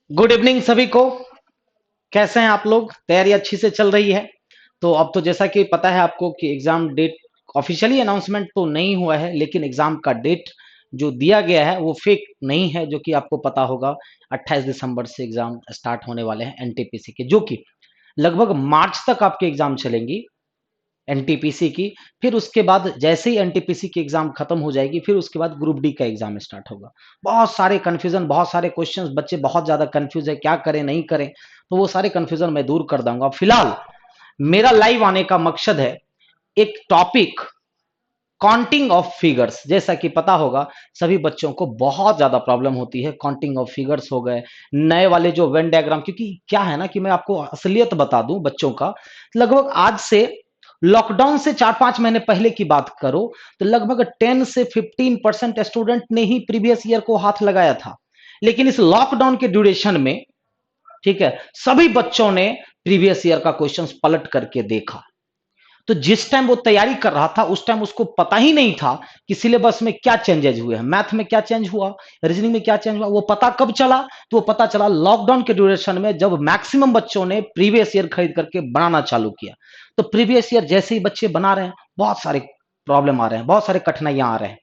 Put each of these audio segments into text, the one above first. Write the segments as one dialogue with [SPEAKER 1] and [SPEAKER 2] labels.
[SPEAKER 1] Good evening सभी को। कैसे हैं आप लोग? तैयारी अच्छी से चल रही है? तो अब तो जैसा कि पता है आपको कि एग्जाम डेट ऑफिशियली अनाउंसमेंट तो नहीं हुआ है, लेकिन एग्जाम का डेट जो दिया गया है वो फेक नहीं है, जो कि आपको पता होगा। 28 दिसंबर से एग्जाम स्टार्ट होने वाले हैं एनटीपीसी के, जो कि लगभग मार्च तक आपके एग्जाम चलेंगी एनटीपीसी की। फिर उसके बाद जैसे ही एनटीपीसी की एग्जाम खत्म हो जाएगी, फिर उसके बाद ग्रुप डी का एग्जाम स्टार्ट होगा। बहुत सारे कंफ्यूजन, बहुत सारे क्वेश्चंस, बच्चे बहुत ज्यादा कंफ्यूज है, क्या करें नहीं करें। तो वो सारे कंफ्यूजन मैं दूर कर दूंगा। फिलहाल मेरा लाइव आने का मकसद है एक टॉपिक, काउंटिंग ऑफ फिगर्स। जैसा कि पता होगा सभी बच्चों को बहुत ज्यादा प्रॉब्लम होती है, काउंटिंग ऑफ फिगर्स हो गए, नए वाले जो वेन डायग्राम। क्योंकि क्या है ना कि मैं आपको असलियत बता दूं बच्चों का, लगभग आज से लॉकडाउन से 4-5 महीने पहले की बात करो तो लगभग 10 से 15% स्टूडेंट ने ही प्रीवियस ईयर को हाथ लगाया था। लेकिन इस लॉकडाउन के ड्यूरेशन में, ठीक है, सभी बच्चों ने प्रीवियस ईयर का क्वेश्चंस पलट करके देखा। तो जिस टाइम वो तैयारी कर रहा था उस टाइम उसको पता ही नहीं था कि सिलेबस में क्या चेंजेस हुए हैं, मैथ में क्या चेंज हुआ, रीजनिंग में क्या चेंज हुआ। वो पता कब चला? तो वो पता चला लॉकडाउन के ड्यूरेशन में, जब मैक्सिमम बच्चों ने प्रीवियस ईयर खरीद करके बनाना चालू किया। तो प्रीवियस ईयर जैसे ही बच्चे बना रहे हैं, बहुत सारे प्रॉब्लम आ रहे हैं, बहुत सारे कठिनाइयां आ रहे हैं।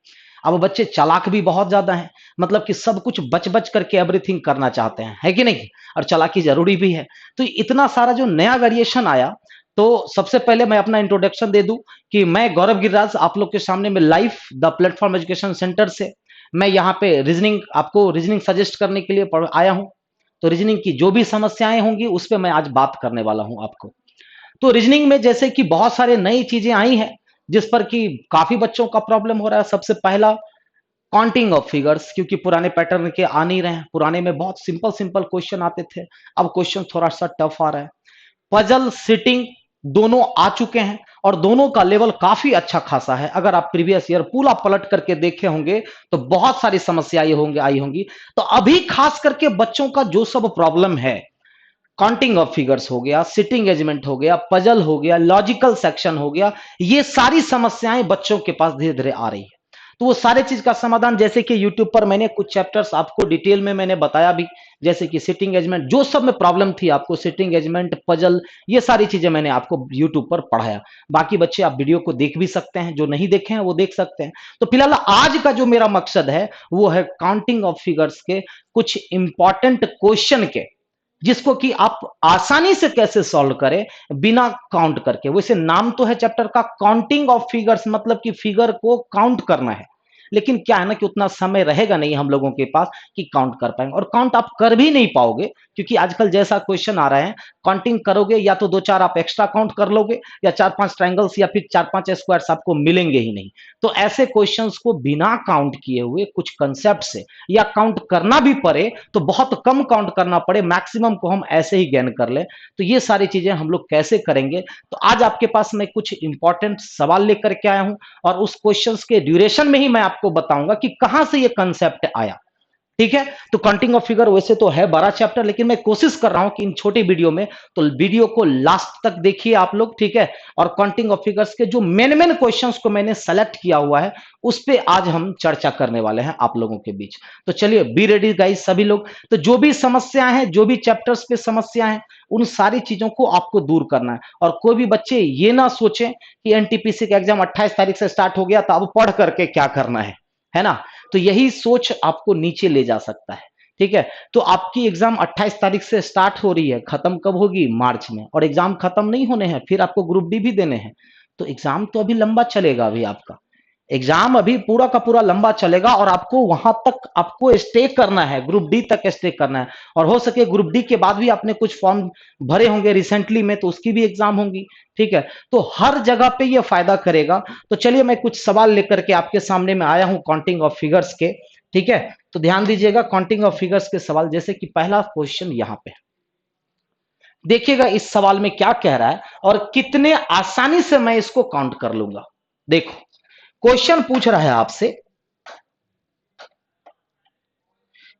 [SPEAKER 1] अब बच्चे चालाक भी बहुत ज्यादा हैं, मतलब कि सब कुछ बच बच करके एवरीथिंग करना चाहते हैं, है कि नहीं? और चालाकी जरूरी भी है। तो इतना सारा जो नया वेरिएशन आया, तो सबसे पहले मैं अपना इंट्रोडक्शन दे दूं कि मैं गौरव गिरिराज आप लोग के सामने में live the platform education centre से मैं यहाँ पे रीजनिंग, आपको रीजनिंग सजेस्ट करने के लिए आया हूँ। तो रीजनिंग की जो भी समस्याएं होंगी उस पर मैं आज बात करने वाला हूँ आपको। तो रीजनिंग में जैसे कि बहुत सारे नई चीजें आई हैं जिस पर कि काफी बच्चों का प्रॉब्लम हो रहा है। सबसे पहला, काउंटिंग ऑफ फिगर्स, क्योंकि पुराने पैटर्न के आ नहीं रहे हैं। पुराने में बहुत सिंपल सिंपल क्वेश्चन आते थे, अब क्वेश्चन थोड़ा सा टफ आ रहा है। पजल, सिटिंग दोनों आ चुके हैं और दोनों का लेवल काफी अच्छा खासा है। अगर आप प्रीवियस ईयर पूरा पलट करके देखे होंगे तो बहुत सारी समस्याएं होंगे आई होंगी। तो अभी खास करके बच्चों का जो सब प्रॉब्लम है, काउंटिंग ऑफ फिगर्स हो गया, सिटिंग एजमेंट हो गया, पजल हो गया, लॉजिकल सेक्शन हो गया, ये सारी समस्याएं बच्चों के पास धीरे धीरे आ रही है। तो वो सारे चीज का समाधान, जैसे कि यूट्यूब पर मैंने कुछ चैप्टर्स आपको डिटेल में मैंने बताया भी, जैसे कि सिटिंग एजमेंट, जो सब में प्रॉब्लम थी आपको, सिटिंग एजमेंट, पजल, ये सारी चीजें मैंने आपको यूट्यूब पर पढ़ाया। बाकी बच्चे आप वीडियो को देख भी सकते हैं, जो नहीं देखे हैं वो देख सकते हैं। तो फिलहाल आज का जो मेरा मकसद है वो है काउंटिंग ऑफ फिगर्स के कुछ इंपॉर्टेंट क्वेश्चन के, जिसको कि आप आसानी से कैसे सॉल्व करें बिना काउंट करके। वैसे नाम तो है चैप्टर का काउंटिंग ऑफ फिगर्स, मतलब कि फिगर को काउंट करना है। लेकिन क्या है ना कि उतना समय रहेगा नहीं हम लोगों के पास कि काउंट कर पाएंगे, और काउंट आप कर भी नहीं पाओगे, क्योंकि आजकल जैसा क्वेश्चन आ रहा है, काउंटिंग करोगे या तो 2-4 आप एक्स्ट्रा काउंट कर लोगे, या 4-5 ट्रायंगल्स या फिर 4-5 स्क्वायर्स आपको मिलेंगे ही नहीं। तो ऐसे क्वेश्चंस को बिना काउंट किए हुए कुछ कंसेप्ट से, या काउंट करना भी पड़े तो बहुत कम काउंट करना पड़े, मैक्सिमम को हम ऐसे ही गेन कर ले। तो ये सारी चीजें हम लोग कैसे करेंगे, तो आज आपके पास मैं कुछ इंपॉर्टेंट सवाल लेकर के आया हूं, और उस क्वेश्चंस के ड्यूरेशन में ही मैं आपको बताऊंगा कि कहां से ये कंसेप्ट आया। ठीक है? तो काउंटिंग ऑफ फिगर वैसे तो है बड़ा चैप्टर, लेकिन मैं कोशिश कर रहा हूं कि इन छोटे वीडियो में, तो वीडियो को लास्ट तक देखिए आप लोग, ठीक है? और काउंटिंग ऑफ फिगर्स के जो मेन मेन क्वेश्चंस को मैंने सेलेक्ट किया हुआ है उस पे आज हम चर्चा करने वाले हैं आप लोगों के बीच। तो चलिए, बी रेडी गाइस सभी लोग। तो जो भी समस्याएं हैं, जो भी चैप्टर्स पे समस्या है, उन सारी चीजों को आपको दूर करना है। और कोई भी बच्चे ये ना सोचे कि एनटीपीसी का एग्जाम 28 तारीख से स्टार्ट हो गया तो अब पढ़ करके क्या करना है ना? तो यही सोच आपको नीचे ले जा सकता है। ठीक है? तो आपकी एग्जाम 28 तारीख से स्टार्ट हो रही है, खत्म कब होगी? मार्च में। और एग्जाम खत्म नहीं होने हैं, फिर आपको ग्रुप डी भी देने हैं। तो एग्जाम तो अभी लंबा चलेगा। अभी आपका एग्जाम अभी पूरा का पूरा लंबा चलेगा, और आपको वहां तक आपको स्टे करना है, ग्रुप डी तक स्टे करना है। और हो सके ग्रुप डी के बाद भी आपने कुछ फॉर्म भरे होंगे रिसेंटली में, तो उसकी भी एग्जाम होंगी। ठीक है? तो हर जगह पे ये फायदा करेगा। तो चलिए, मैं कुछ सवाल लेकर के आपके सामने में आया हूं काउंटिंग ऑफ फिगर्स के। ठीक है? तो ध्यान दीजिएगा, काउंटिंग ऑफ फिगर्स के सवाल, जैसे कि पहला क्वेश्चन यहां पे देखिएगा, इस सवाल में क्या कह रहा है और कितने आसानी से मैं इसको काउंट कर लूंगा। देखो, क्वेश्चन पूछ रहा है आपसे,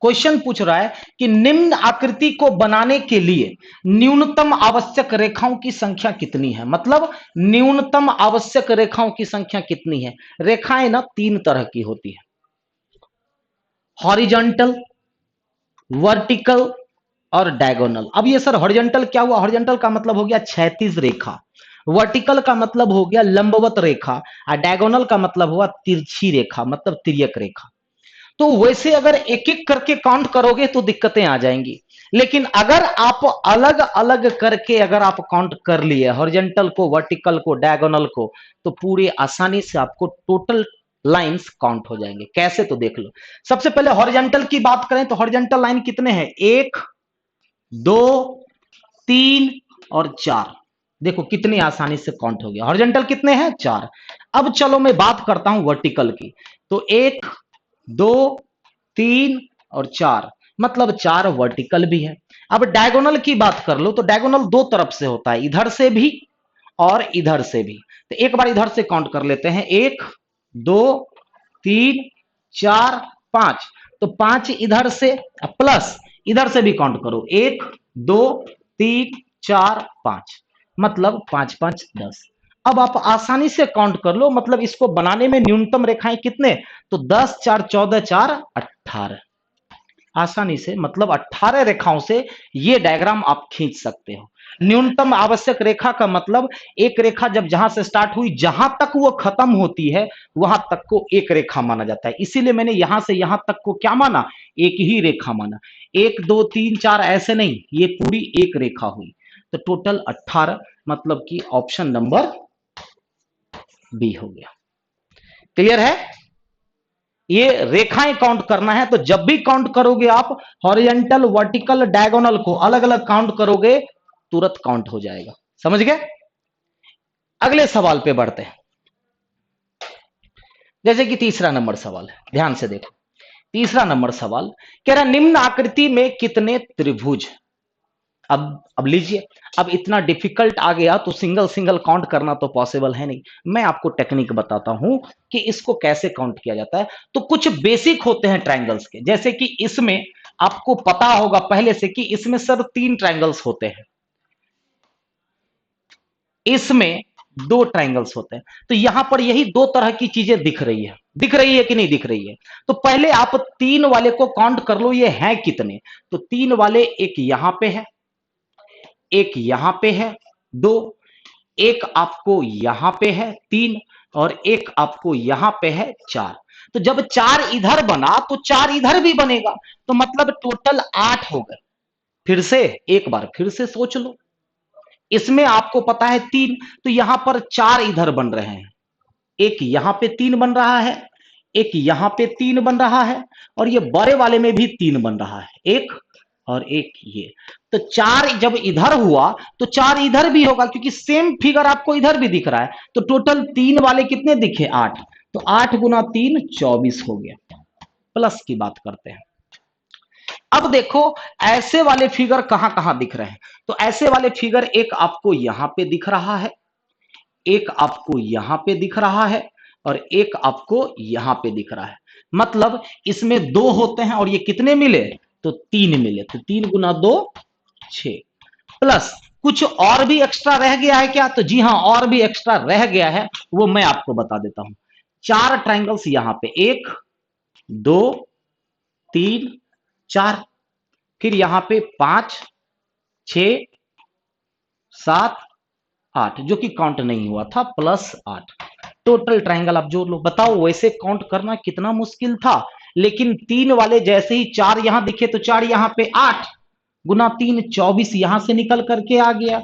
[SPEAKER 1] क्वेश्चन पूछ रहा है कि निम्न आकृति को बनाने के लिए न्यूनतम आवश्यक रेखाओं की संख्या कितनी है। मतलब न्यूनतम आवश्यक रेखाओं की संख्या कितनी है। रेखाएं ना 3 तरह की होती है, हॉरिजॉन्टल, वर्टिकल और डायगोनल। अब ये सर हॉरिजॉन्टल क्या हुआ? हॉरिजॉन्टल का मतलब हो गया क्षैतिज रेखा, वर्टिकल का मतलब हो गया लंबवत रेखा, और डायगोनल का मतलब हुआ तिरछी रेखा, मतलब तिर्यक रेखा। तो वैसे अगर एक एक करके काउंट करोगे तो दिक्कतें आ जाएंगी, लेकिन अगर आप अलग अलग करके अगर आप काउंट कर लिए हॉरिजॉन्टल को, वर्टिकल को, डायगोनल को, तो पूरी आसानी से आपको टोटल लाइंस काउंट हो जाएंगे। कैसे? तो देख लो। सबसे पहले हॉरिजॉन्टल की बात करें तो हॉरिजॉन्टल लाइन कितने हैं? 1 2 3 और 4। देखो कितनी आसानी से काउंट हो गया। हॉरिजॉन्टल कितने हैं? 4। अब चलो मैं बात करता हूं वर्टिकल की। तो 1 2 3 और 4, मतलब 4 वर्टिकल भी है। अब डायगोनल की बात कर लो तो डायगोनल दो तरफ से होता है, इधर से भी और इधर से भी। तो एक बार इधर से काउंट कर लेते हैं, 1 2 3 4 5। तो 5 इधर से प्लस इधर से भी काउंट करो, 1 2 3 4 5, मतलब 5 5 10। अब आप आसानी से काउंट कर लो, मतलब इसको बनाने में न्यूनतम रेखाएं कितने? तो 10 4 14 4 18। आसानी से, मतलब 18 रेखाओं से ये डायग्राम आप खींच सकते हो। न्यूनतम आवश्यक रेखा का मतलब एक रेखा जब जहां से स्टार्ट हुई जहां तक वो खत्म होती है वहां तक को एक रेखा माना जाता है। इसीलिए मैंने यहां से यहां तक को क्या माना? एक ही रेखा माना। 1 2 3 4 ऐसे नहीं, ये पूरी एक रेखा हुई। तो टोटल 18, मतलब कि ऑप्शन नंबर बी हो गया। क्लियर है? ये रेखाएं काउंट करना है, तो जब भी काउंट करोगे आप हॉरिजॉन्टल, वर्टिकल, डायगोनल को अलग अलग काउंट करोगे, तुरंत काउंट हो जाएगा। समझ गए? अगले सवाल पे बढ़ते हैं। जैसे कि तीसरा नंबर सवाल है, ध्यान से देखो। तीसरा नंबर सवाल कह रहा निम्न आकृति में कितने त्रिभुज? अब लीजिए, अब इतना डिफिकल्ट आ गया तो सिंगल सिंगल काउंट करना तो पॉसिबल है नहीं। मैं आपको टेक्निक बताता हूं कि इसको कैसे काउंट किया जाता है। तो कुछ बेसिक होते हैं ट्रायंगल्स के, जैसे कि इसमें आपको पता होगा पहले से कि इसमें सर 3 ट्रायंगल्स होते हैं, इसमें 2 ट्रायंगल्स होते हैं। तो यहां पर यही दो तरह की चीजें दिख रही है, दिख रही है कि नहीं दिख रही है? तो पहले आप 3 वाले को काउंट कर लो, ये हैं कितने? तो 3 वाले, एक यहां पे है, एक यहां पे है 2, एक आपको यहां पे है 3, और एक आपको यहां पे है 4। तो जब 4 इधर बना तो 4 इधर भी बनेगा, तो मतलब टोटल 8 हो गए। फिर से एक बार फिर से सोच लो, इसमें आपको पता है 3, तो यहां पर 4 इधर बन रहे हैं, एक यहां पे 3 बन रहा है, एक यहां पे 3 बन रहा है, और ये बड़े वाले में भी 3 बन रहा है, एक और एक ये। तो 4 जब इधर हुआ तो 4 इधर भी होगा, क्योंकि सेम फिगर आपको इधर भी दिख रहा है। तो टोटल 3 वाले कितने दिखे? 8। तो 8 गुना 3 24 हो गया। प्लस की बात करते हैं। अब देखो ऐसे वाले फिगर कहां कहां दिख रहे हैं? तो ऐसे वाले फिगर एक आपको यहां पे दिख रहा है, एक आपको यहां पे दिख रहा है, और एक आपको यहां पे दिख रहा है। मतलब इसमें 2 होते हैं और ये कितने मिले? तो 3 मिले। तो 3 गुना 2 6। प्लस कुछ और भी एक्स्ट्रा रह गया है क्या? तो जी हां, और भी एक्स्ट्रा रह गया है, वो मैं आपको बता देता हूं। 4 ट्राइंगल्स यहां पे, 1 2 3 4, फिर यहां पे 5 6 7 8, जो कि काउंट नहीं हुआ था, प्लस 8। टोटल ट्राइंगल आप जोड़ लो। बताओ वैसे काउंट करना कितना मुश्किल था, लेकिन 3 वाले जैसे ही 4 यहां दिखे तो 4 यहां पे, 8 गुना 3 24 यहां से निकल करके आ गया।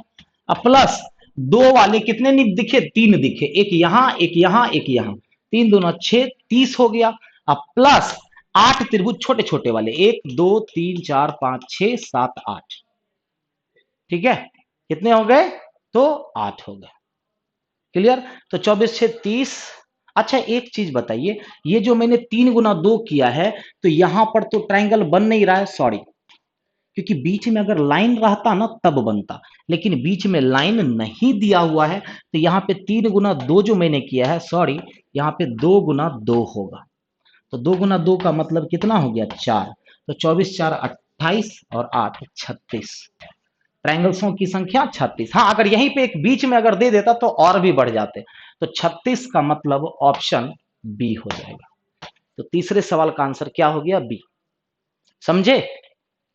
[SPEAKER 1] अब प्लस 2 वाले कितने दिखे? 3 दिखे, एक यहां एक यहां एक यहां, 3 दूना 6 30 हो गया। अब प्लस 8 त्रिभुज छोटे छोटे वाले, 1 2 3 4 5 6 7 8। ठीक है, कितने हो गए? तो 8 हो गए। क्लियर? तो 24 6 30। अच्छा एक चीज बताइए, ये जो मैंने 3 गुना 2 किया है, तो यहां पर तो ट्राइंगल बन नहीं रहा है, सॉरी, क्योंकि बीच में अगर लाइन रहता ना तब बनता, लेकिन बीच में लाइन नहीं दिया हुआ है। तो यहाँ पे 3 गुना 2 जो मैंने किया है, सॉरी, यहाँ पे 2 गुना 2 होगा। तो 2 गुना 2 का मतलब कितना हो गया? 4। तो 24 4 28 और 8 36। ट्रायंगल्सों की संख्या 36। हाँ, अगर यहीं पे एक बीच में अगर दे देता तो और भी बढ़ जाते। तो 36 का मतलब ऑप्शन बी हो जाएगा। तो तीसरे सवाल का आंसर क्या हो गया? बी। समझे?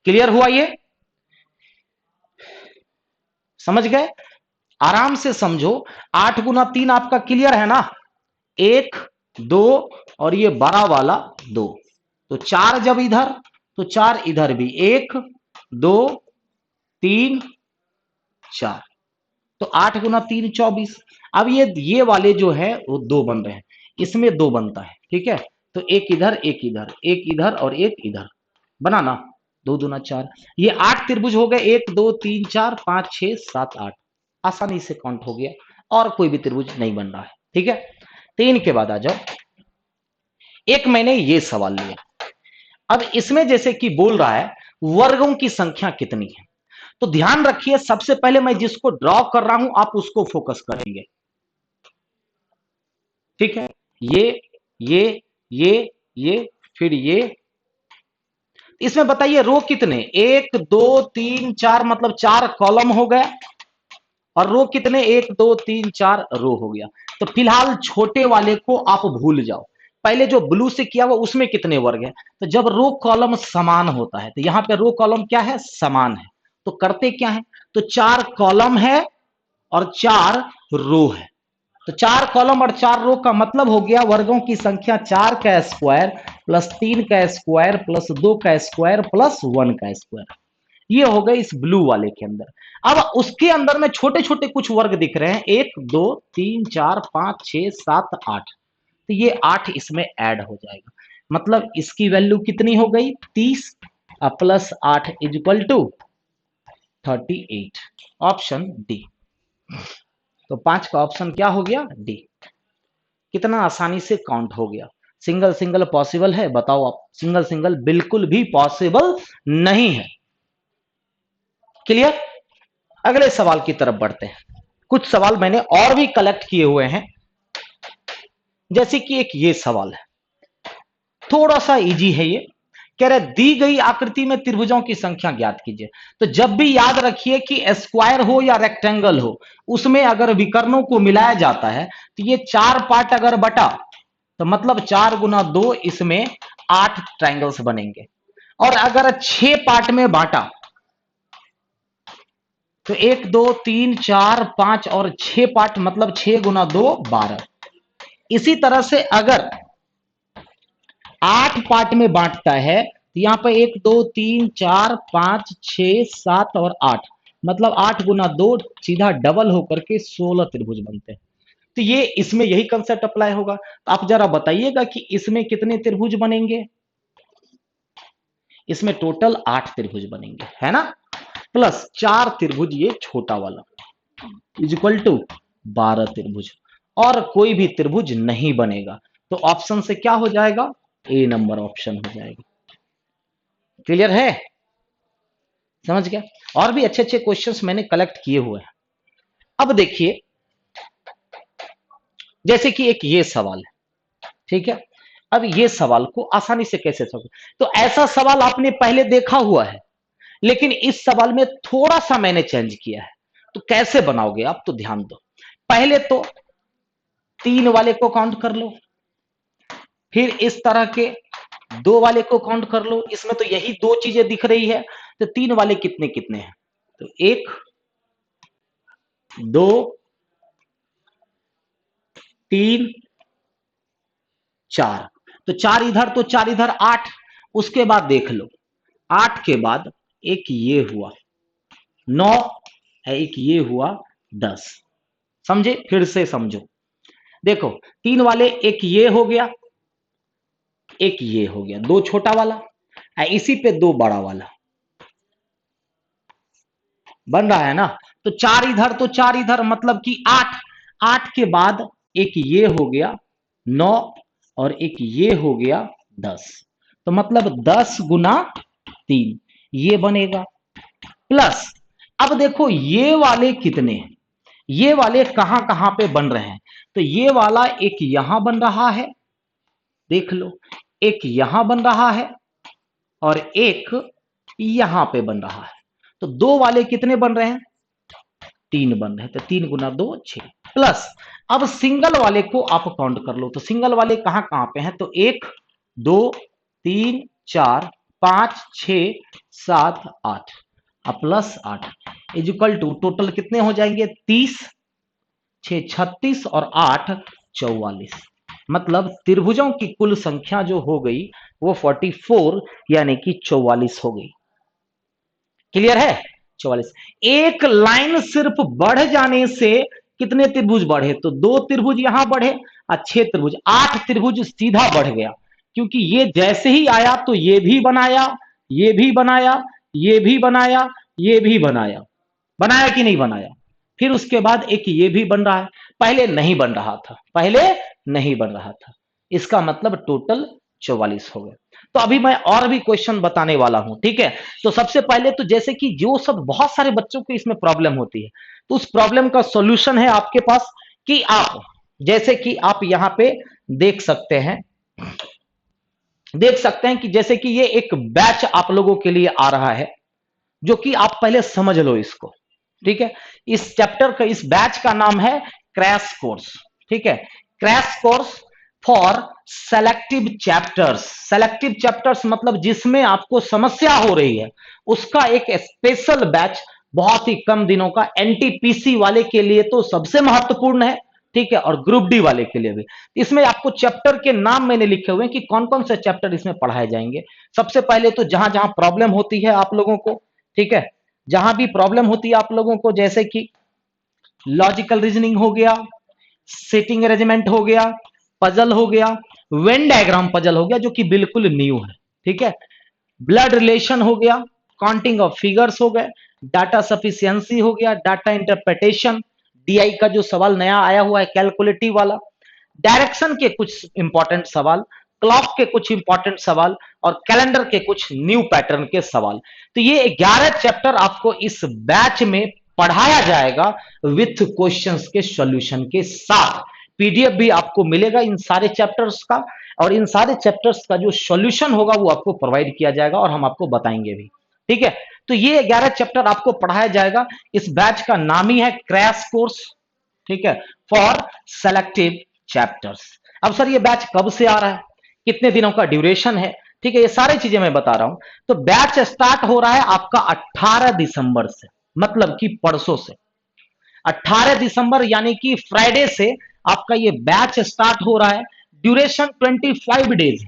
[SPEAKER 1] क्लियर हुआ ये? समझ गए? आराम से समझो। 8 गुना 3 आपका क्लियर है ना? 1 2 और ये बड़ा वाला 2, तो 4 जब इधर तो 4 इधर भी, 1 2 3 4, तो 8 गुना 3 24। अब ये वाले जो है वो 2 बन रहे हैं, इसमें 2 बनता है, ठीक है? तो एक इधर एक इधर, एक इधर और एक इधर, बनाना 2 दूना 4। ये 8 त्रिभुज हो गए, 1 2 3 4 5 6 7 8, आसानी से काउंट हो गया, और कोई भी त्रिभुज नहीं बन रहा है, ठीक है? 3 के बाद आ जाओ। एक मैंने ये सवाल लिया, अब इसमें जैसे कि बोल रहा है वर्गों की संख्या कितनी है, तो ध्यान रखिए सबसे पहले मैं जिसको ड्रॉ कर रहा हूं आप उसको फोकस करेंगे, ठीक है? ये ये ये फिर ये। इसमें बताइए रो कितने, 1 2 3 4, मतलब 4 कॉलम हो गया, और रो कितने, 1 2 3 4 रो हो गया। तो फिलहाल छोटे वाले को आप भूल जाओ, पहले जो ब्लू से किया हुआ उसमें कितने वर्ग है। तो जब रो कॉलम समान होता है, तो यहां पे रो कॉलम क्या है, समान है, तो करते क्या है, तो 4 कॉलम है और 4 रो है। तो 4 कॉलम और 4 रो का मतलब हो गया वर्गों की संख्या 4 का स्क्वायर प्लस 3 का स्क्वायर प्लस 2 का स्क्वायर प्लस 1 का स्क्वायर। ये हो गए इस ब्लू वाले के अंदर। अब उसके अंदर में छोटे छोटे कुछ वर्ग दिख रहे हैं, 1 2 3 4 5 6 7 8, तो ये 8 इसमें ऐड हो जाएगा, मतलब इसकी वैल्यू कितनी हो गई, 30 plus 8 is equal to 38। Option D. तो 5 का ऑप्शन क्या हो गया, डी। कितना आसानी से काउंट हो गया। सिंगल सिंगल पॉसिबल है, बताओ आप? सिंगल सिंगल बिल्कुल भी पॉसिबल नहीं है। क्लियर? अगले सवाल की तरफ बढ़ते हैं। कुछ सवाल मैंने और भी कलेक्ट किए हुए हैं, जैसे कि एक ये सवाल है, थोड़ा सा इजी है ये। कह रहे दी गई आकृति में त्रिभुजों की संख्या ज्ञात कीजिए। तो जब भी याद रखिए कि स्क्वायर हो या रेक्टेंगल हो, उसमें अगर विकर्णों को मिलाया जाता है तो ये 4 पार्ट अगर बटा, तो मतलब 4 गुना 2, इसमें 8 ट्रायंगल्स बनेंगे। और अगर 6 पार्ट में बांटा तो 1 2 3 4 5 और 6 पार्ट, मतलब 6 गुना 2 12। इसी तरह से अगर 8 पार्ट में बांटता है तो यहां पर 1 2 3 4 5 6 7 और 8, मतलब 8 गुना 2 सीधा डबल होकर के 16 त्रिभुज बनते हैं। तो ये इसमें यही कंसेप्ट अप्लाई होगा। तो आप जरा बताइएगा कि इसमें कितने त्रिभुज बनेंगे? इसमें टोटल 8 त्रिभुज बनेंगे, है ना? प्लस 4 त्रिभुज ये छोटा वाला इज इक्वल टू 12 त्रिभुज, और कोई भी त्रिभुज नहीं बनेगा। तो ऑप्शन से क्या हो जाएगा, ए नंबर ऑप्शन हो जाएगा। क्लियर है? समझ गया? और भी अच्छे अच्छे क्वेश्चंस मैंने कलेक्ट किए हुए हैं। अब देखिए, जैसे कि एक ये सवाल है, ठीक है? अब ये सवाल को आसानी से कैसे समझ, तो ऐसा सवाल आपने पहले देखा हुआ है, लेकिन इस सवाल में थोड़ा सा मैंने चेंज किया है। तो कैसे बनाओगे आप, तो ध्यान दो। पहले तो 3 वाले को काउंट कर लो, फिर इस तरह के 2 वाले को काउंट कर लो। इसमें तो यही 2 चीजें दिख रही है, तो 3 वाले कितने कितने हैं, तो 1 2 3 4, तो 4 इधर तो 4 इधर 8। उसके बाद देख लो, 8 के बाद एक ये हुआ 9, एक ये हुआ 10। समझे? फिर से समझो, देखो 3 वाले एक ये हो गया, एक ये हो गया, 2 छोटा वाला, इसी पे 2 बड़ा वाला बन रहा है ना। तो 4 इधर तो 4 इधर, मतलब कि 8। 8 के बाद एक ये हो गया 9, और एक ये हो गया 10, तो मतलब 10 गुना 3 ये बनेगा। प्लस अब देखो ये वाले कितने हैं, ये वाले कहां कहां पे बन रहे हैं, तो ये वाला एक यहां बन रहा है, देख लो, एक यहां बन रहा है, और एक यहां पे बन रहा है। तो 2 वाले कितने बन रहे हैं, 3 बन रहे हैं, तो 3 गुना 2 6। प्लस अब सिंगल वाले को आप काउंट कर लो, तो सिंगल वाले कहां कहां पे हैं, तो 1 2 3 4 5 6 7 8 plus 8, is equal to total कितने हो जाएंगे 30, 6 36 और 8 44। मतलब त्रिभुजों की कुल संख्या जो हो गई वो 44 यानी कि 44 हो गई। क्लियर है? 44। एक लाइन सिर्फ बढ़ जाने से कितने त्रिभुज बढ़े? तो 2 त्रिभुज यहां बढ़े और 6 त्रिभुज, 8 त्रिभुज सीधा बढ़ गया, क्योंकि ये जैसे ही आया तो ये भी बनाया, ये भी बनाया, ये भी बनाया, ये भी बनाया। बनाया कि नहीं बनाया? फिर उसके बाद एक ये भी बन रहा है, पहले नहीं बन रहा था, पहले नहीं बन रहा था। इसका मतलब टोटल 44 हो गए। तो अभी मैं और भी क्वेश्चन बताने वाला हूं, ठीक है? तो सबसे पहले तो जैसे कि जो सब बहुत सारे बच्चों को इसमें प्रॉब्लम होती है, तो उस प्रॉब्लम का सॉल्यूशन है आपके पास कि आप जैसे कि आप यहां पे देख सकते हैं, देख सकते हैं कि जैसे कि ये एक बैच आप लोगों के लिए आ रहा है, जो कि आप पहले समझ लो इसको, ठीक है? इस चैप्टर का, इस बैच का नाम है क्रैश कोर्स, ठीक है? Crash course for selective chapters. Selective chapters मतलब जिसमें आपको समस्या हो रही है, उसका एक स्पेशल बैच, बहुत ही कम दिनों का, एनटीपीसी वाले के लिए तो सबसे महत्वपूर्ण है, ठीक है? और ग्रुप डी वाले के लिए भी। इसमें आपको चैप्टर के नाम मैंने लिखे हुए हैं कि कौन कौन से चैप्टर इसमें पढ़ाए जाएंगे। सबसे पहले तो जहां जहां प्रॉब्लम होती है आप लोगों को, ठीक है, जहां भी प्रॉब्लम होती है आप लोगों को, जैसे कि लॉजिकल रीजनिंग हो गया, सेटिंग अरेंजमेंट हो गया, पजल हो गया, वेन डायग्राम पजल हो गया जो कि बिल्कुल न्यू है, ठीक है, ब्लड रिलेशन हो गया, काउंटिंग ऑफ फिगर्स हो गए, डाटा सफिशियंसी हो गया, डाटा इंटरप्रिटेशन, डीआई का जो सवाल नया आया हुआ है कैलकुलेटिव वाला, डायरेक्शन के कुछ इंपॉर्टेंट सवाल, क्लॉक के कुछ इंपॉर्टेंट सवाल और कैलेंडर के कुछ न्यू पैटर्न के सवाल। तो ये 11 चैप्टर आपको इस बैच में पढ़ाया जाएगा विथ क्वेश्चंस के सॉल्यूशन के साथ। पीडीएफ भी आपको मिलेगा इन सारे चैप्टर्स का, और इन सारे चैप्टर्स का जो सॉल्यूशन होगा वो आपको प्रोवाइड किया जाएगा और हम आपको बताएंगे भी, ठीक है? तो ये 11 चैप्टर आपको पढ़ाया जाएगा। इस बैच का नाम ही है क्रैश कोर्स, ठीक है, फॉर सेलेक्टिव चैप्टर्स। अब सर ये बैच कब से आ रहा है, कितने दिनों का ड्यूरेशन है, ठीक है, ये सारी चीजें मैं बता रहा हूं। तो बैच स्टार्ट हो रहा है आपका 18 दिसंबर से, मतलब कि परसों से। 18 दिसंबर यानी कि फ्राइडे से आपका ये बैच स्टार्ट हो रहा है। ड्यूरेशन 25 डेज,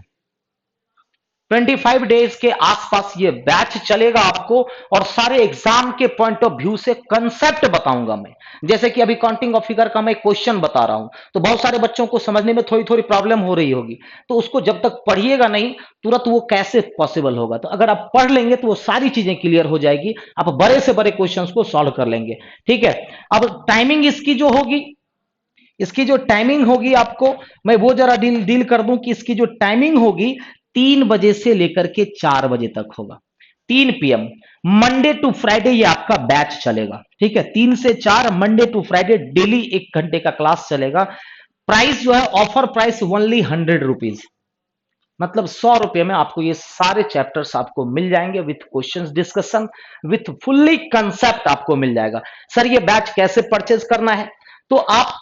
[SPEAKER 1] 25 डेज के आसपास ये बैच चलेगा आपको, और सारे एग्जाम के पॉइंट ऑफ व्यू से कंसेप्ट बताऊंगा मैं। जैसे कि अभी काउंटिंग ऑफ फिगर का मैं क्वेश्चन बता रहा हूं, तो बहुत सारे बच्चों को समझने में थोड़ी थोड़ी प्रॉब्लम हो रही होगी, तो उसको जब तक पढ़िएगा नहीं तुरंत वो कैसे पॉसिबल होगा। तो अगर आप पढ़ लेंगे तो वो सारी चीजें क्लियर हो जाएगी, आप बड़े से बड़े क्वेश्चंस को सॉल्व कर लेंगे, ठीक है? अब टाइमिंग इसकी जो होगी, इसकी जो टाइमिंग होगी आपको मैं वो जरा डील डील कर दूं कि इसकी जो टाइमिंग होगी 3 बजे से लेकर के 4 बजे तक होगा, 3 PM, मंडे टू फ्राइडे ये आपका बैच चलेगा, ठीक है? 3 से 4 मंडे टू फ्राइडे डेली 1 घंटे का क्लास चलेगा। प्राइस जो है, ऑफर प्राइस ओनली 100 रुपीज, मतलब 100 रुपए में आपको ये सारे चैप्टर्स आपको मिल जाएंगे with questions discussion, with fully concept आपको मिल जाएगा। सर ये बैच कैसे परचेज करना है? तो आप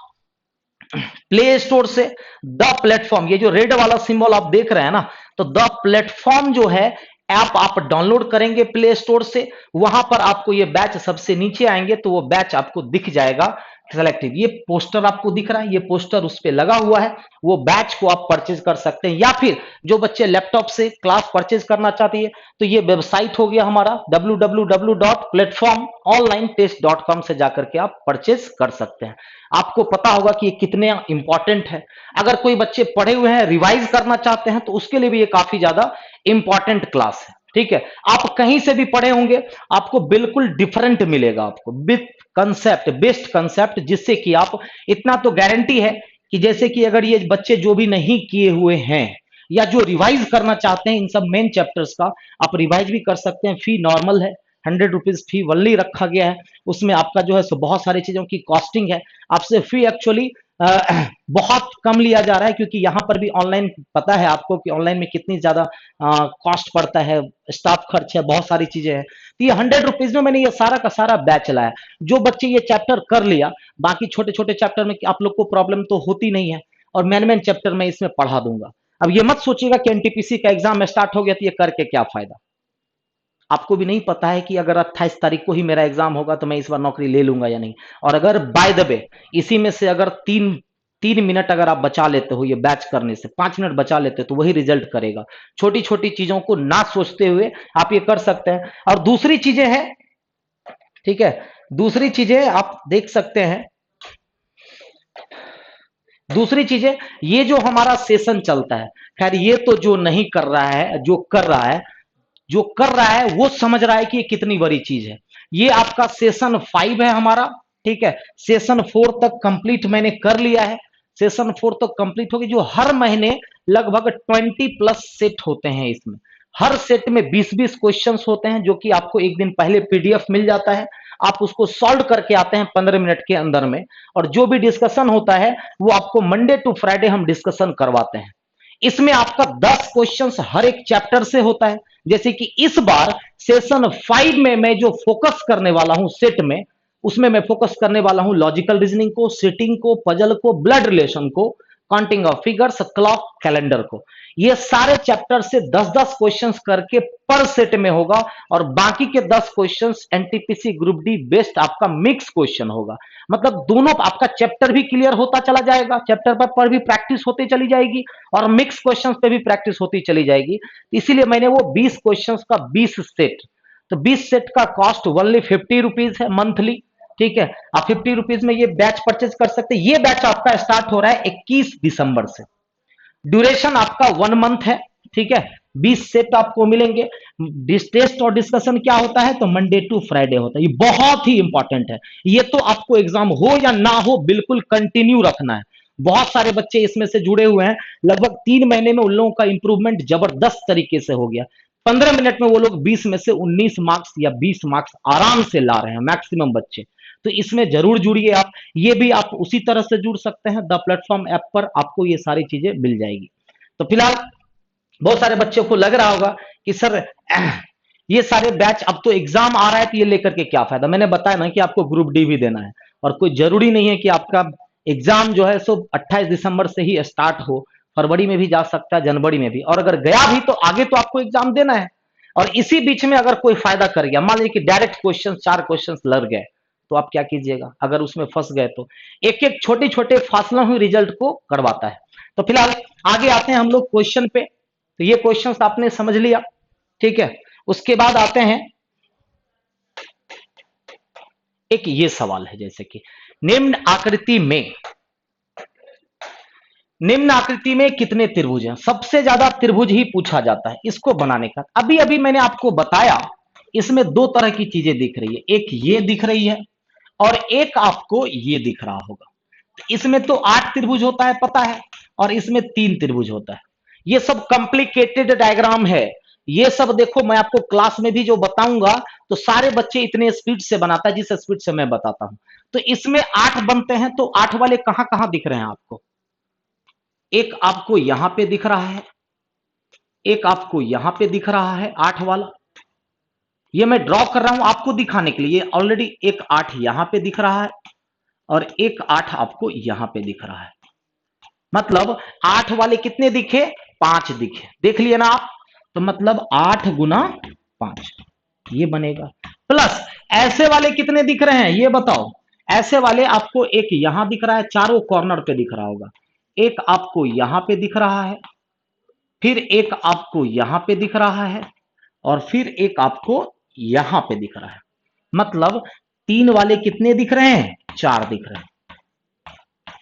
[SPEAKER 1] प्ले स्टोर से द प्लेटफॉर्म, ये जो रेड वाला सिंबल आप देख रहे हैं ना, तो द प्लेटफॉर्म जो है ऐप आप डाउनलोड करेंगे प्ले स्टोर से, वहां पर आपको ये बैच सबसे नीचे आएंगे तो वो बैच आपको दिख जाएगा सेलेक्टिव। ये पोस्टर आपको दिख रहा है, ये पोस्टर उस पे लगा हुआ है, वो बैच को आप परचेज कर सकते हैं। या फिर जो बच्चे लैपटॉप से क्लास परचेज करना चाहते हैं तो ये वेबसाइट हो गया हमारा www.platformonlinetest.com से जाकर के आप परचेज कर सकते हैं। आपको पता होगा कि ये कितने इंपॉर्टेंट है। अगर कोई बच्चे पढ़े हुए हैं रिवाइज करना चाहते हैं तो उसके लिए भी ये काफी ज्यादा इंपॉर्टेंट क्लास है, ठीक है? आप कहीं से भी पढ़े होंगे आपको बिल्कुल डिफरेंट मिलेगा, आपको विथ कंसेप्ट, बेस्ट कंसेप्ट, जिससे कि आप, इतना तो गारंटी है कि जैसे कि अगर ये बच्चे जो भी नहीं किए हुए हैं या जो रिवाइज करना चाहते हैं इन सब मेन चैप्टर्स का, आप रिवाइज भी कर सकते हैं। फी नॉर्मल है, 100 रुपीज फी वनली रखा गया है। उसमें आपका जो है सो बहुत सारी चीजों की कॉस्टिंग है, आपसे फी एक्चुअली बहुत कम लिया जा रहा है, क्योंकि यहां पर भी ऑनलाइन, पता है आपको कि ऑनलाइन में कितनी ज्यादा कॉस्ट पड़ता है, स्टाफ खर्च है, बहुत सारी चीजें हैं। तो ये 100 रुपीज में मैंने ये सारा का सारा बैच चलाया। जो बच्चे ये चैप्टर कर लिया, बाकी छोटे छोटे चैप्टर में आप लोग को प्रॉब्लम तो होती नहीं है, और मैन चैप्टर में इसमें पढ़ा दूंगा। अब ये मत सोचिएगा कि एनटीपीसी का एग्जाम स्टार्ट हो गया तो ये करके क्या फायदा। आपको भी नहीं पता है कि अगर 28 तारीख को ही मेरा एग्जाम होगा तो मैं इस बार नौकरी ले लूंगा या नहीं। और अगर बाय द वे इसी में से अगर 3 मिनट अगर आप बचा लेते हो ये बैच करने से, 5 मिनट बचा लेते हो, तो वही रिजल्ट करेगा। छोटी छोटी चीजों को ना सोचते हुए आप ये कर सकते हैं। और दूसरी चीजें हैं, ठीक है, दूसरी चीजें आप देख सकते हैं, दूसरी चीजें, ये जो हमारा सेशन चलता है, खैर ये तो जो नहीं कर रहा है, जो कर रहा है, जो कर रहा है वो समझ रहा है कि ये कितनी बड़ी चीज है। ये आपका सेशन 5 है हमारा, ठीक है। सेशन 4 तक कंप्लीट मैंने कर लिया है। सेशन 4 तक कंप्लीट होगी, जो हर महीने लगभग 20+ सेट होते हैं इसमें। हर सेट में 20-20 क्वेश्चंस होते हैं, जो कि आपको एक दिन पहले पीडीएफ मिल जाता है। आप उसको सॉल्व करके आते हैं 15 मिनट के अंदर में, और जो भी डिस्कशन होता है वो आपको मंडे टू फ्राइडे हम डिस्कशन करवाते हैं। इसमें आपका 10 क्वेश्चंस हर एक चैप्टर से होता है। जैसे कि इस बार सेशन 5 में मैं जो फोकस करने वाला हूं सेट में, उसमें मैं फोकस करने वाला हूं लॉजिकल रीजनिंग को, सिटिंग को, पजल को, ब्लड रिलेशन को, counting of figures, clock, calendar को। ये सारे चैप्टर से 10-10 क्वेश्चंस करके पर सेट में होगा, और बाकी के 10 questions NTPC group D based आपका मिक्स क्वेश्चन होगा। मतलब दोनों आपका चैप्टर भी क्लियर होता चला जाएगा, चैप्टर पर भी प्रैक्टिस होती चली जाएगी, और मिक्स क्वेश्चंस पे भी प्रैक्टिस होती चली जाएगी। इसीलिए मैंने वो 20 क्वेश्चंस का 20 सेट, तो 20 सेट का कॉस्ट ओनली 50 रुपीज है मंथली, ठीक है। आप 50 रुपीज में ये बैच परचेज कर सकते हैं। ये बैच आपका स्टार्ट हो रहा है 21 दिसंबर से। ड्यूरेशन आपका 1 मंथ है, ठीक है। 20 सेट आपको मिलेंगे। टेस्ट और डिस्कशन क्या होता है, तो मंडे टू फ्राइडे होता है। ये बहुत ही इंपॉर्टेंट है। ये तो आपको एग्जाम हो या ना हो बिल्कुल कंटिन्यू रखना है। बहुत सारे बच्चे इसमें से जुड़े हुए हैं, लगभग 3 महीने में उन लोगों का इंप्रूवमेंट जबरदस्त तरीके से हो गया। 15 मिनट में वो लोग 20 में से 19 मार्क्स या 20 मार्क्स आराम से ला रहे हैं मैक्सिमम बच्चे। तो इसमें जरूर जुड़िए आप। ये भी आप उसी तरह से जुड़ सकते हैं, द प्लेटफॉर्म ऐप पर आपको ये सारी चीजें मिल जाएगी। तो फिलहाल बहुत सारे बच्चों को लग रहा होगा कि सर ये सारे बैच, अब तो एग्जाम आ रहा है तो ये लेकर के क्या फायदा। मैंने बताया ना कि आपको ग्रुप डी भी देना है, और कोई जरूरी नहीं है कि आपका एग्जाम जो है सो 28 दिसंबर से ही स्टार्ट हो, फरवरी में भी जा सकता है, जनवरी में भी, और अगर गया भी तो आगे तो आपको एग्जाम देना है। और इसी बीच में अगर कोई फायदा कर गया, मान लीजिए कि डायरेक्ट क्वेश्चन 4 क्वेश्चन लग गए, तो आप क्या कीजिएगा, अगर उसमें फंस गए तो एक एक छोटे छोटे फासलों हुई रिजल्ट को करवाता है। तो फिलहाल आगे आते हैं हम लोग क्वेश्चन पे। तो ये क्वेश्चंस आपने समझ लिया, ठीक है। उसके बाद आते हैं, एक ये सवाल है, जैसे कि निम्न आकृति में कितने त्रिभुज हैं। सबसे ज्यादा त्रिभुज ही पूछा जाता है इसको बनाने का। अभी अभी मैंने आपको बताया, इसमें 2 तरह की चीजें दिख रही है, एक ये दिख रही है और एक आपको ये दिख रहा होगा। इसमें तो 8 त्रिभुज होता है पता है, और इसमें 3 त्रिभुज होता है। ये सब कॉम्प्लिकेटेड डायग्राम है। ये सब देखो, मैं आपको क्लास में भी जो बताऊंगा तो सारे बच्चे इतने स्पीड से बनाता है जिस स्पीड से मैं बताता हूं। तो इसमें 8 बनते हैं, तो 8 वाले कहां कहां दिख रहे हैं आपको। एक आपको यहां पे दिख रहा है, एक आपको यहां पे दिख रहा है 8 वाला। ये मैं ड्रॉ कर रहा हूं आपको दिखाने के लिए। ऑलरेडी एक 8 यहां पे दिख रहा है और एक 8 आपको यहां पे दिख रहा है। मतलब 8 वाले कितने दिखे, 5 दिखे, देख लिए ना आप। तो मतलब 8 गुना 5 ये बनेगा। प्लस ऐसे वाले कितने दिख रहे हैं ये बताओ। ऐसे वाले आपको एक यहां दिख रहा है, चारों कॉर्नर पे दिख रहा होगा। एक आपको यहां पे दिख रहा है, फिर एक आपको यहां पे दिख रहा है, और फिर एक आपको यहां पे दिख रहा है। मतलब 3 वाले कितने दिख रहे हैं, 4 दिख रहे हैं।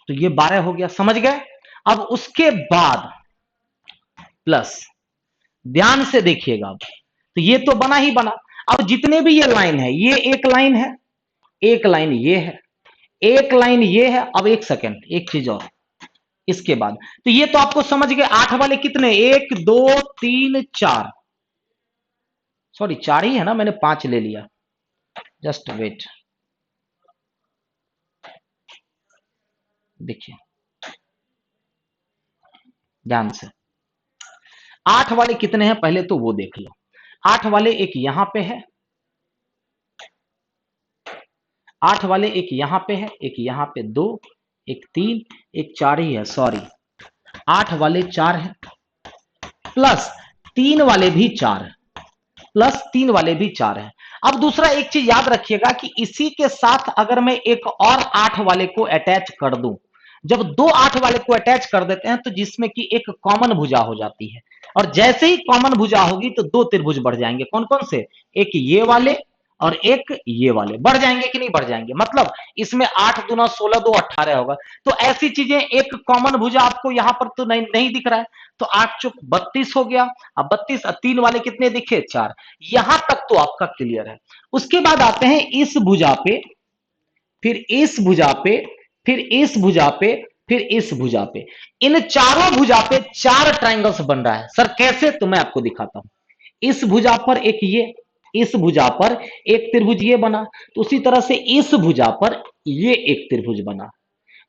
[SPEAKER 1] तो ये 12 हो गया, समझ गए। अब उसके बाद प्लस, ध्यान से देखिएगा। अब तो ये तो बना ही बना। अब जितने भी ये लाइन है, ये एक लाइन है, एक लाइन ये है, एक लाइन ये है। अब एक सेकेंड, एक चीज और इसके बाद, तो ये तो आपको समझ गए 8 वाले कितने, 1 2 3 4, सॉरी 4 ही है ना, मैंने 5 ले लिया, जस्ट वेट। देखिए ध्यान से, 8 वाले कितने हैं पहले तो वो देख लो। 8 वाले एक यहां पे है, 8 वाले एक यहां पे है, एक यहां पे 2, एक 3, एक 4 ही है, सॉरी 8 वाले 4 है, प्लस 3 वाले भी 4 है। प्लस 3 वाले भी 4 हैं। अब दूसरा एक चीज याद रखिएगा कि इसी के साथ अगर मैं एक और 8 वाले को अटैच कर दूं, जब दो 8 वाले को अटैच कर देते हैं तो जिसमें कि एक कॉमन भुजा हो जाती है, और जैसे ही कॉमन भुजा होगी तो दो त्रिभुज बढ़ जाएंगे। कौन कौन से? एक ये वाले और एक ये वाले बढ़ जाएंगे कि नहीं बढ़ जाएंगे? मतलब इसमें 8 दूना 16, 2 18 होगा। तो ऐसी चीजें, एक कॉमन भुजा आपको यहां पर तो नहीं दिख रहा है, तो 8 चौक 32 हो गया। अब 32 3 वाले कितने दिखे? 4। यहां तक तो आपका क्लियर है। उसके बाद आते हैं इस भुजा पे, फिर इस भुजा पे, फिर इस भुजा पे, फिर इस भुजा पे। इन चारों भुजा पे 4 ट्रायंगल्स बन रहा है। सर कैसे? तो मैं आपको दिखाता हूं। इस भुजा पर एक ये, इस भुजा पर एक त्रिभुज ये बना, तो उसी तरह से इस भुजा पर ये एक त्रिभुज बना,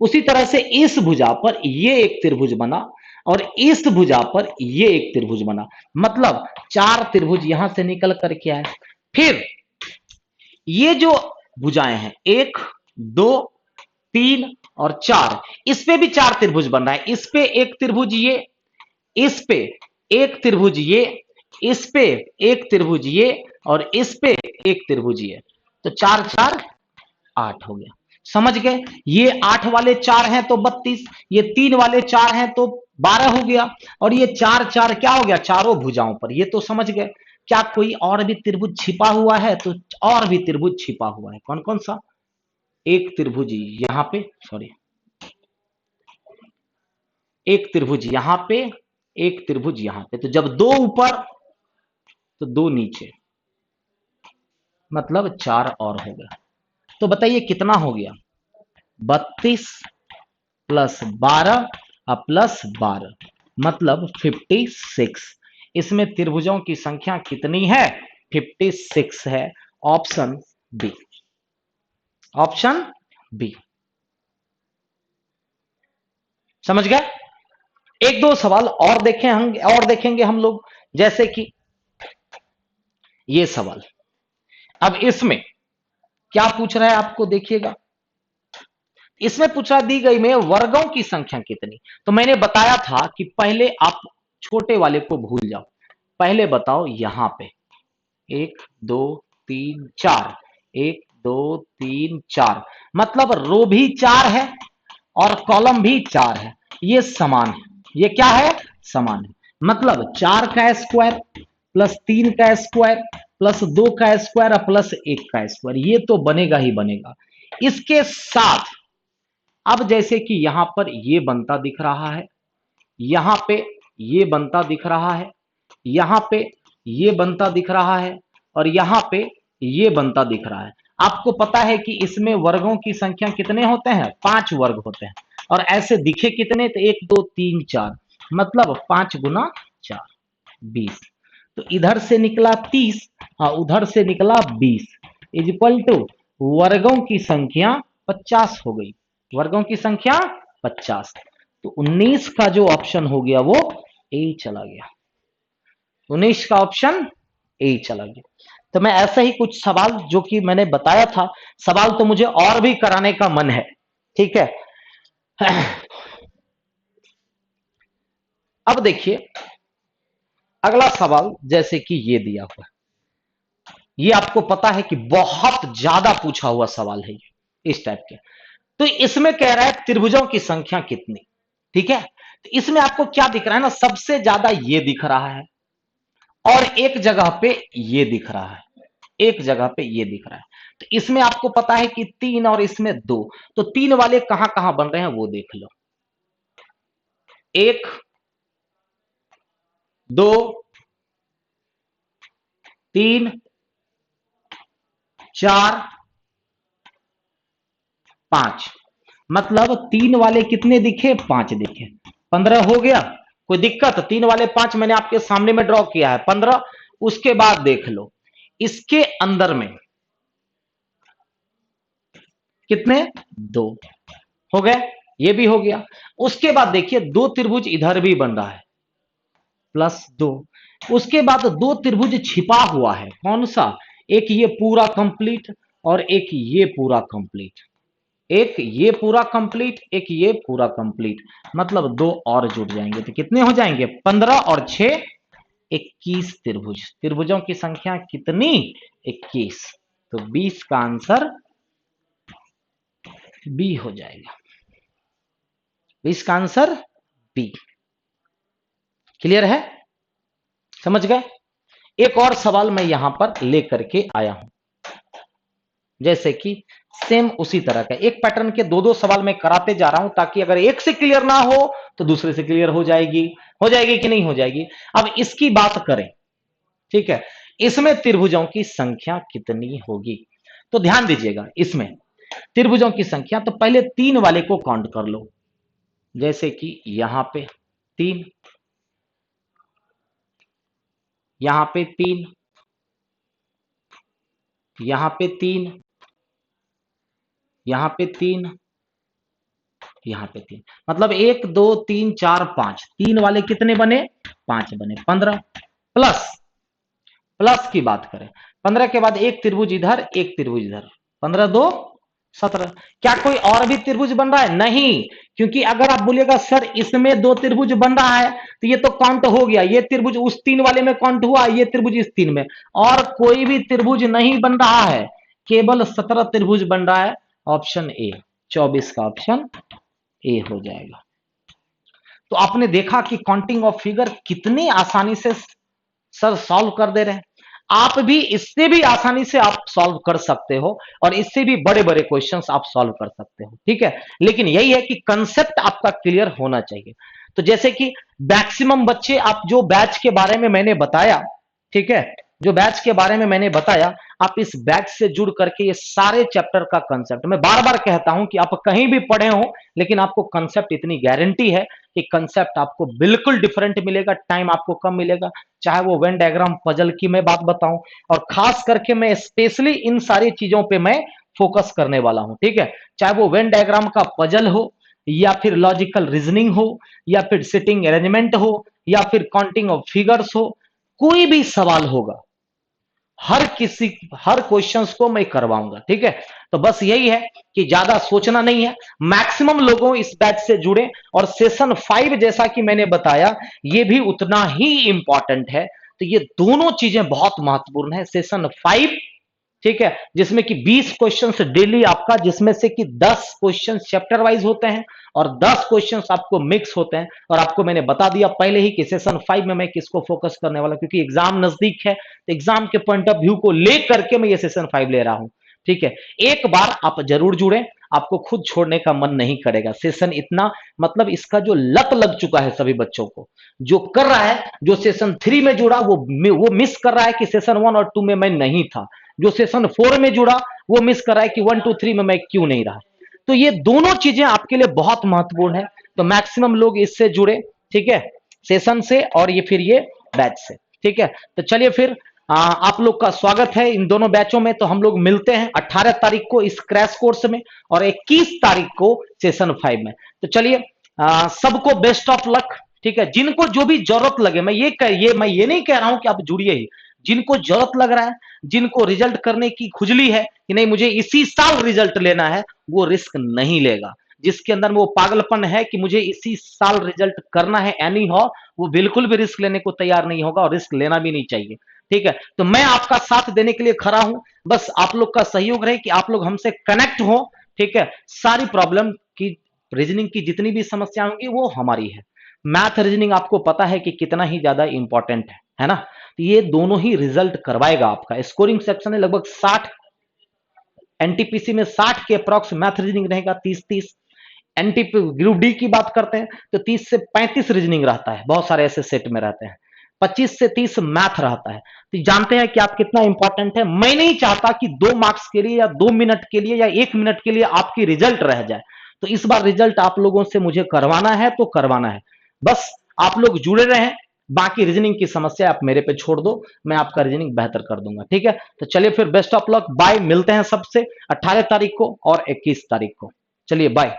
[SPEAKER 1] उसी तरह से इस भुजा पर ये एक त्रिभुज बना, और इस भुजा पर ये एक त्रिभुज बना। मतलब 4 त्रिभुज यहां से निकल करके आए। फिर ये जो भुजाएं हैं 1 2 3 और 4, इस पे भी 4 त्रिभुज बन रहा है। इस पे एक त्रिभुज ये, इस पे एक त्रिभुज ये, इस पे एक त्रिभुज ये, और इस पे एक त्रिभुज ये। तो 4 4 8 हो गया। समझ गए? ये 8 वाले 4 हैं तो 32, ये 3 वाले 4 हैं तो 12 हो गया, और ये 4 4 क्या हो गया? चारों भुजाओं पर। ये तो समझ गए। क्या कोई और भी त्रिभुज छिपा हुआ है? तो और भी त्रिभुज छिपा हुआ है। कौन कौन सा? एक त्रिभुज यहां पे, सॉरी, एक त्रिभुज यहां पे, एक त्रिभुज यहां पे। तो जब दो ऊपर तो दो नीचे, मतलब 4 और हो गया। तो बताइए कितना हो गया? 32 प्लस 12 प्लस 12, मतलब 56। इसमें त्रिभुजों की संख्या कितनी है? 56 है। Option B, option B. समझ गए? एक दो सवाल और देखेंगे हम लोग, जैसे कि ये सवाल। अब इसमें क्या पूछ रहा है आपको, देखिएगा। इसमें पूछा दी गई में वर्गों की संख्या कितनी। तो मैंने बताया था कि पहले आप छोटे वाले को भूल जाओ, पहले बताओ यहां पे 1 2 3 4, 1 2 3 4, मतलब रो भी 4 है और कॉलम भी 4 है। ये समान है। ये क्या है? समान है। मतलब 4 का स्क्वायर प्लस 3 का स्क्वायर प्लस 2 का स्क्वायर प्लस 1 का स्क्वायर, ये तो बनेगा ही बनेगा। इसके साथ अब जैसे कि यहां पर ये बनता दिख रहा है, यहां पे ये बनता दिख रहा है, यहां पे ये बनता दिख रहा है, और यहां पे ये बनता दिख रहा है। आपको पता है कि इसमें वर्गों की संख्या कितने होते हैं? 5 वर्ग होते हैं। और ऐसे दिखे कितने? तो 1 2 3 4, मतलब 5 गुना 4 20। तो इधर से निकला 30 और उधर से निकला 20, इज इक्वल टू वर्गों की संख्या 50 हो गई। वर्गों की संख्या 50। तो 19 का जो ऑप्शन हो गया वो ए चला गया। 19 का ऑप्शन ए चला गया। तो मैं ऐसा ही कुछ सवाल, जो कि मैंने बताया था, सवाल तो मुझे और भी कराने का मन है। ठीक है। अब देखिए अगला सवाल, जैसे कि ये दिया हुआ, ये आपको पता है कि बहुत ज्यादा पूछा हुआ सवाल है, ये इस टाइप के। तो इसमें कह रहा है त्रिभुजों की संख्या कितनी। ठीक है। तो इसमें आपको क्या दिख रहा है ना, सबसे ज्यादा ये दिख रहा है, और एक जगह पे ये दिख रहा है, एक जगह पे ये दिख रहा है। तो इसमें आपको पता है कि 3 और इसमें 2, तो 3 वाले कहां कहां बन रहे हैं वो देख लो। 1 2 3 4 5, मतलब 3 वाले कितने दिखे? 5 दिखे। 15 हो गया। कोई दिक्कत? 3 वाले 5 मैंने आपके सामने में ड्रॉ किया है, 15। उसके बाद देख लो इसके अंदर में कितने? 2 हो गए। ये भी हो गया। उसके बाद देखिए दो त्रिभुज इधर भी बन रहा है, +2। उसके बाद दो त्रिभुज छिपा हुआ है। कौन सा? एक ये पूरा कंप्लीट और एक ये पूरा कंप्लीट, एक ये पूरा कंप्लीट, एक ये पूरा कंप्लीट, मतलब 2 और जुड़ जाएंगे तो कितने हो जाएंगे? 15 और 6 21 त्रिभुज। त्रिभुजों की संख्या कितनी? 21। तो 20 का आंसर बी हो जाएगा। 20 का आंसर बी। क्लियर है? समझ गए? एक और सवाल मैं यहां पर लेकर के आया हूं, जैसे कि सेम उसी तरह का एक पैटर्न के दो दो सवाल मैं कराते जा रहा हूं, ताकि अगर एक से क्लियर ना हो तो दूसरे से क्लियर हो जाएगी कि नहीं हो जाएगी। अब इसकी बात करें, ठीक है, इसमें त्रिभुजों की संख्या कितनी होगी? तो ध्यान दीजिएगा, इसमें त्रिभुजों की संख्या, तो पहले 3 वाले को काउंट कर लो, जैसे कि यहां पे 3, यहां पे 3, यहां पे 3, यहां पे 3, यहां पे 3, मतलब 1 2 3 4 5, 3 वाले कितने बने? 5 बने। 15 प्लस, प्लस की बात करें, 15 के बाद एक त्रिभुज इधर, एक त्रिभुज इधर, 15 2 17। क्या कोई और भी त्रिभुज बन रहा है? नहीं, क्योंकि अगर आप बोलिएगा सर इसमें 2 त्रिभुज बन रहा है तो ये तो काउंट हो गया, ये त्रिभुज उस 3 वाले में काउंट हुआ, ये त्रिभुज इस 3 में, और कोई भी त्रिभुज नहीं बन रहा है, केवल 17 त्रिभुज बन रहा है। ऑप्शन ए, 24 का ऑप्शन ए हो जाएगा। तो आपने देखा कि काउंटिंग ऑफ फिगर कितनी आसानी से सर सॉल्व कर दे रहे हैं। आप भी इससे भी आसानी से आप सॉल्व कर सकते हो, और इससे भी बड़े बड़े क्वेश्चंस आप सॉल्व कर सकते हो, ठीक है। लेकिन यही है कि कंसेप्ट आपका क्लियर होना चाहिए। तो जैसे कि मैक्सिमम बच्चे, आप जो बैच के बारे में मैंने बताया, ठीक है, जो बैच के बारे में मैंने बताया, आप इस बैच से जुड़ करके ये सारे चैप्टर का कंसेप्ट, मैं बार बार कहता हूं कि आप कहीं भी पढ़े हो, लेकिन आपको कंसेप्ट इतनी गारंटी है कि कंसेप्ट आपको बिल्कुल डिफरेंट मिलेगा, टाइम आपको कम मिलेगा। चाहे वो वेन डायग्राम पजल की मैं बात बताऊं, और खास करके मैं स्पेशली इन सारी चीजों पे मैं फोकस करने वाला हूं, ठीक है। चाहे वो वेन डायग्राम का पजल हो, या फिर लॉजिकल रीजनिंग हो, या फिर सिटिंग अरेंजमेंट हो, या फिर काउंटिंग ऑफ फिगर्स हो, कोई भी सवाल होगा, हर क्वेश्चंस को मैं करवाऊंगा, ठीक है। तो बस यही है कि ज्यादा सोचना नहीं है, मैक्सिमम लोगों इस बैच से जुड़े, और सेशन 5 जैसा कि मैंने बताया, ये भी उतना ही इंपॉर्टेंट है। तो ये दोनों चीजें बहुत महत्वपूर्ण है। सेशन 5, ठीक है, जिसमें कि 20 क्वेश्चंस डेली आपका, जिसमें से कि 10 क्वेश्चंस चैप्टर वाइज होते हैं, और 10 क्वेश्चंस आपको मिक्स होते हैं। और आपको मैंने बता दिया पहले ही कि सेशन 5 में मैं किसको फोकस करने वाला, क्योंकि एग्जाम नजदीक है, तो एग्जाम के पॉइंट ऑफ व्यू को लेकर के मैं ये सेशन 5 ले रहा हूं, ठीक है। एक बार आप जरूर जुड़े, आपको खुद छोड़ने का मन नहीं करेगा। सेशन इतना, मतलब इसका जो लत लग चुका है सभी बच्चों को, जो कर रहा है, जो सेशन 3 में जुड़ा वो मिस कर रहा है कि सेशन 1 और 2 में मैं नहीं था, जो सेशन 4 में जुड़ा वो मिस कर रहा है कि 1 2 3 में मैं क्यों नहीं रहा। तो ये दोनों चीजें आपके लिए बहुत महत्वपूर्ण है। तो मैक्सिमम लोग इससे जुड़े, ठीक है, सेशन से, और ये फिर ये बैच से, ठीक है। तो चलिए फिर आप लोग का स्वागत है इन दोनों बैचों में। तो हम लोग मिलते हैं 18 तारीख को इस क्रैश कोर्स में, और 21 तारीख को सेशन 5 में। तो चलिए सबको बेस्ट ऑफ लक, ठीक है। जिनको जो भी जरूरत लगे, मैं ये नहीं कह रहा हूं कि आप जुड़िए ही, जिनको जरूरत लग रहा है, जिनको रिजल्ट करने की खुजली है कि नहीं मुझे इसी साल रिजल्ट लेना है, वो रिस्क नहीं लेगा। जिसके अंदर में वो पागलपन है कि मुझे इसी साल रिजल्ट करना है एनी हाउ, वो बिल्कुल भी रिस्क लेने को तैयार नहीं होगा, और रिस्क लेना भी नहीं चाहिए, ठीक है। तो मैं आपका साथ देने के लिए खड़ा हूं, बस आप लोग का सहयोग रहे कि आप लोग हमसे कनेक्ट हो, ठीक है। सारी प्रॉब्लम की, रीजनिंग की जितनी भी समस्या होंगी वो हमारी है। मैथ रीजनिंग आपको पता है कि कितना ही ज्यादा इंपॉर्टेंट है ना। तो ये दोनों ही रिजल्ट करवाएगा आपका। स्कोरिंग सेक्शन है लगभग 60, एनटीपीसी में 60 के अप्रॉक्स मैथ रीजनिंग रहेगा, 30-30। एनटीपी ग्रुप डी की बात करते हैं तो 30 से 35 रीजनिंग रहता है, बहुत सारे ऐसे सेट में रहते हैं। 25 से 30 मैथ रहता है। तो जानते हैं कि आप कितना इंपॉर्टेंट है। मैं नहीं चाहता कि 2 मार्क्स के लिए, या 2 मिनट के लिए, या 1 मिनट के लिए आपकी रिजल्ट रह जाए। तो इस बार रिजल्ट आप लोगों से मुझे करवाना है तो करवाना है। बस आप लोग जुड़े रहें, बाकी रीजनिंग की समस्या आप मेरे पे छोड़ दो, मैं आपका रीजनिंग बेहतर कर दूंगा, ठीक है। तो चलिए फिर बेस्ट ऑफ लक, बाय, मिलते हैं सबसे 18 तारीख को और 21 तारीख को। चलिए बाय।